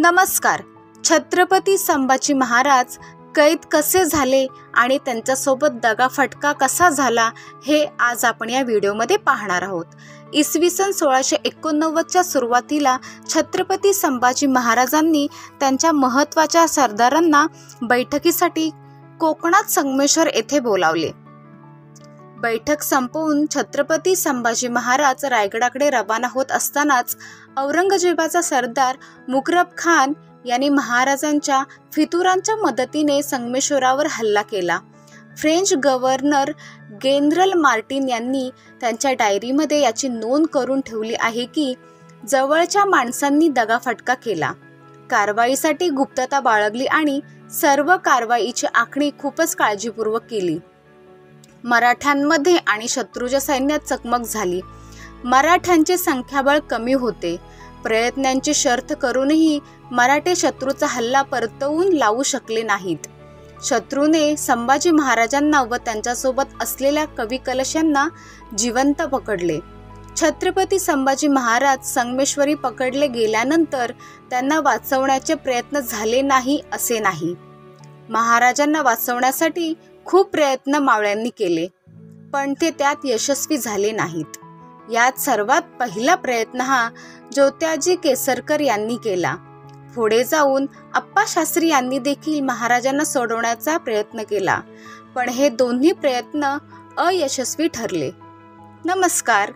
नमस्कार. छत्रपती संभाजी महाराज कैद कसे झाले आणि त्यांच्यासोबत दगाफटका कसा झाला हे आज आपण या व्हिडिओमध्ये पाहणार आहोत. इसवी सन 1689च्या सुरुवातीला छत्रपती संभाजी महाराजांनी त्यांच्या महत्त्वाच्या सरदारांना बैठकीसाठी कोकणात संगमेश्वर येथे बोलावले. बैठक संपवून छत्रपती संभाजी महाराज रायगडाकडे रवाना होत असतानाच औरंगजेबाचा सरदार मुकरब खान यांनी महाराजांच्या फितुरांच्या मदतीने संगमेश्वरावर हल्ला केला. फ्रेंच गव्हर्नर गेनरल मार्टिन यांनी त्यांच्या डायरीमध्ये याची नोंद करून ठेवली आहे की जवळच्या माणसांनी दगाफटका केला. कारवाईसाठी गुप्तता बाळगली आणि सर्व कारवाईची आखणी खूपच काळजीपूर्वक केली. मराठ्यांमध्ये आणि शत्रूच्या सैन्यात चकमक झाली. मराठ्यांचे संख्याबळ कमी होते. प्रयत्नांची शर्थ करूनही मराठे शत्रूचा हल्ला परतवून लावू शकले नाहीत. शत्रूने संभाजी महाराजांना व त्यांच्यासोबत असलेल्या कवी कलशांना जिवंत पकडले. छत्रपती संभाजी महाराज संगमेश्वरी पकडले गेल्यानंतर त्यांना वाचवण्याचे प्रयत्न झाले नाही असे नाही. महाराजांना वाचवण्यासाठी खूप प्रयत्न मावळ्यांनी केले, पण ते त्यात यशस्वी झाले नाहीत. यात सर्वात पहिला प्रयत्न हा ज्योत्याजी केसरकर यांनी केला. पुढे जाऊन अप्पा शास्त्री यांनी देखील महाराजांना सोडवण्याचा प्रयत्न केला, पण हे दोन्ही प्रयत्न अयशस्वी ठरले. नमस्कार.